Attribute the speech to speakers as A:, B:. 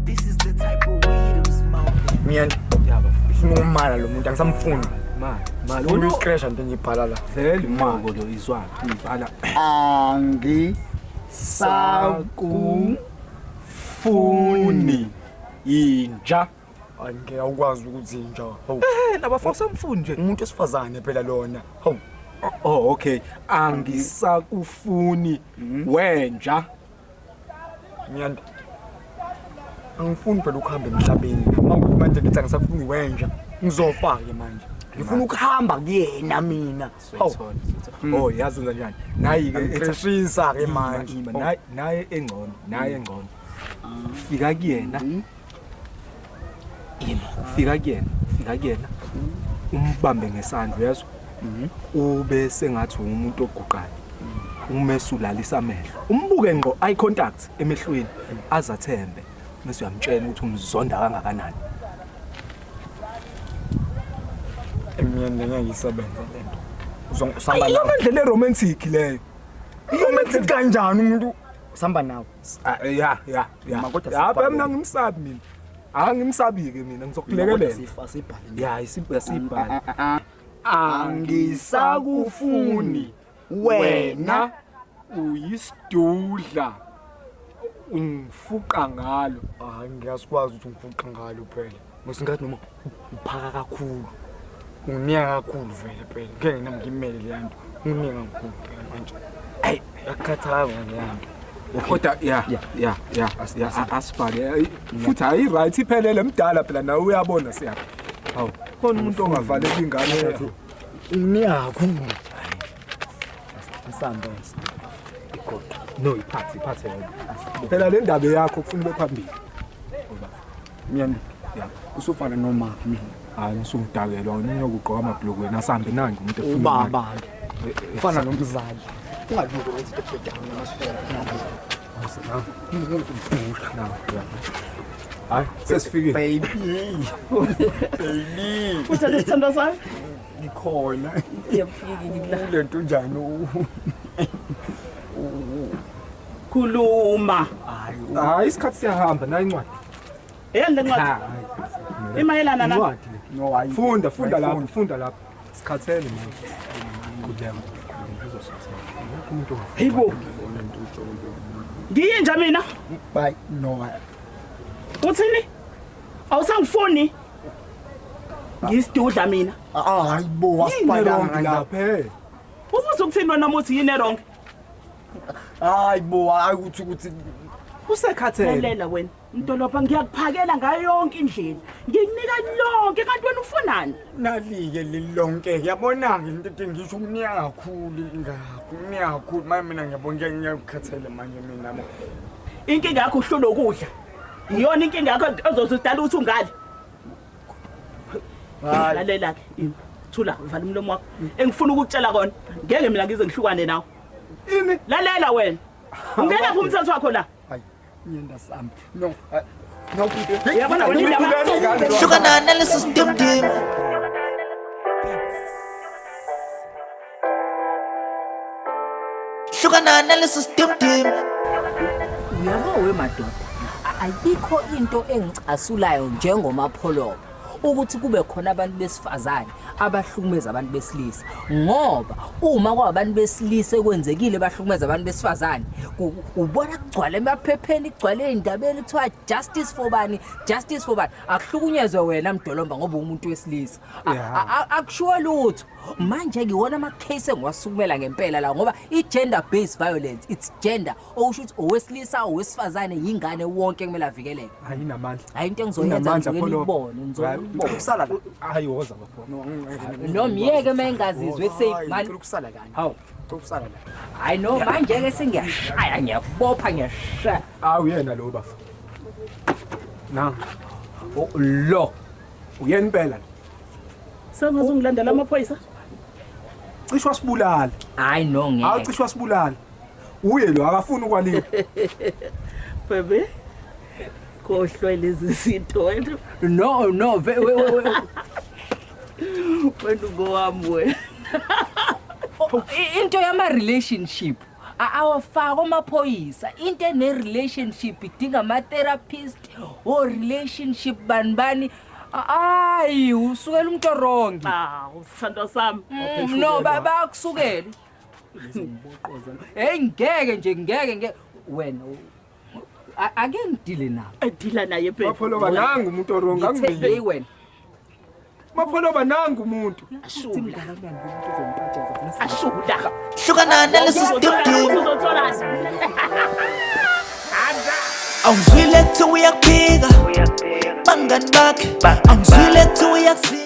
A: This is the type of weed I'm smoking.
B: Miyani,
C: yabo
B: ufuna ukumala lo muntu angisamfuni.
C: mali
B: Unicrash nto ngibhala la.
C: vele mako lo izwana ngibhala
B: Angisakufuni
C: inja
B: angeke ukwazi ukuthi inja. Hawu.
C: nabafasa mfuni nje
B: Umuntu esifazane phela lona. Hawu.
C: oh okay angisakufuni wenja
B: Miyani. Angifuni phela ukuhamba emhlabeni. Mawukuthi manje ngithi angisafuni wenja. Ngizofake manje. Ngifuna ukuhamba kuyena mina. Hawu.
C: oh yazi njani nayi ke
B: Ngishisa ke manje.
C: naye engcono fika kuyena fika kuyena umbambe ngesandla uyazwa ube sengathi umuntu oguqayo umesulalisa amehlo umbuke ngqo eye contact emehlweni azathembe bese uyamtshela ukuthi umzonda kangakanani
B: Miyani ngiyayisebenza lento. Uzongisamba
C: ayi
B: nawe.
C: indlela romantic leyo
B: Romantic kanjani umuntu samba nawe?
C: ya
B: Makoda
C: ya
B: sibhale.
C: mina ngimsabi mina angimsabi ke mina ngizokulekelela
B: Sibhale.
C: ya isibhala
B: Angisakufuni wena
C: uyisidudla ungifuqa ngalo
B: ngiyasikwazi ukuthi ngifuqa ngalo phela. Ngosingathi noma uphaka kakhulu. Unginika kakhulu vele phela. Ngeke nami ngimele le nto. Unginika kakhulu phela manje. Hey, yakhathaza le nto.
C: kodwa ya asibhale futhi hayi right iphelele mdala phela nawe uyabona siyapha hawu khona umuntu ongavaleka ingane yakhe
B: Unginika kakhulu. Isamba
C: no iphathe phela le ndaba yakho kufuna ube phambili
B: Miyani.
C: ya
B: Usufana noma mina.
C: hayi ngisungidakela wena uyokugqoka amabhlukweni asambe nangi umuntu efuna
B: Ubaba. Ufana nomzali. Ungabuka ukuthi ebhedana namasifela.
C: hayi sesifikile
B: Baby.
D: Uthathe isithando sami?
B: Ngikhona.
D: Ngiyafika
B: Lento njani?
D: khuluma.
C: hayi isikhathi siyahamba nayi incwadi
D: Yena le ncwadi imayelana na
C: incwadi
B: No, hayi.
C: funda lapha sikhathele manje kudema
D: Hayibo. Ngiyinja mina.
B: Bye. No.
D: Uthini? Awusangifuni? Ngisidudla mina.
B: Hayibo
C: wrong
B: lapha.
C: lapha
D: Ubuze ukuthini wena muthi yini wrong?
B: Hayibo ukuthi
C: usekhathele
D: Lalela wena. Mntolopha ngiyakuphakela ngayo yonke indlela. Ngikunika lonke kanti wena ufunani?
B: nalike lilonke. Yabona into ngisho ukunika kakhulu kunika kakhulu. Manje mina ngiyabona ngiyakukhathele manje mina.
D: Inkinga yakho uhlula ukudla. Iyona inkinga yakho ezozidala ukuthi ungale. Lalela ke. Thula vala umlomo wakho. Engifuna ukukutshela kona. Ngeke mina ngize ngihlukane nawe.
C: ini
D: Lalela wena. Ungena kuphi umthetho wakho la?
B: Hayi. Ngiyenda sami. No. No.
D: Uyabona wena indaba.
A: Sugar analysis dim dim. Sugar analysis dim dim.
E: Yabo wemadoda ayikho into engicasulayo njengomapholobo ukuthi kube khona abantu besifazane abahlukumeza abantu besilisa ngoba uma kwabantu besilisa ekwenzekile bahlukumeza abantu besifazane ubona kugcwala emaphepheni kugcwala endabeni kuthiwa justice for bani akuhlukunyezwe wena Mdolomba ngoba umuntu wesilisa akushuwa lutho manje ngiwona ama case engiwasukumela ngempela la ngoba I gender based violence it's gender okusho ukuthi owesilisa owesifazane yingane wonke kumele avikeleke
C: hayi namandla
E: hayi into engizoyenza ngiyibone
B: Ukusala la.
C: hayi woza bafona
E: nomyeke mengazizwe safe man
B: Ukusala kani?
E: hawu
B: Ukusala la.
E: hayi no manje ke sengiyashaya ngiyabopha ngiyashaya
C: awuyena lo bafa na lo uyena impela
D: Sengizongilandela amaphoyisa.
C: cishwa sibulala
E: hayi no ngeke
C: awucishwa sibulala uye lo akafuni ukwaliwa
D: Bebe. Khohlwe lezi zinto wena.
E: no
D: Wena ngowami wena.
E: into yama relationship awafaka amaphoyisa into ene-relationship idinga ama-therapist or relationship bani hayi usukela umuntu orongi
D: usithandwa sami
E: no bayakusukela heyi ngeke wena ake ngidile nabo
D: edila naye phela
C: Mapholoba nangu umuntu oronga
E: ngithembei wena
C: Mapholoba nangu umuntu.
D: ashula
A: Hlukana nalesi dim dim.
D: uzotholani
A: Angizwile kuthiwa uyakuphika bangani bakhe angizwile kuthiwa uyakusiza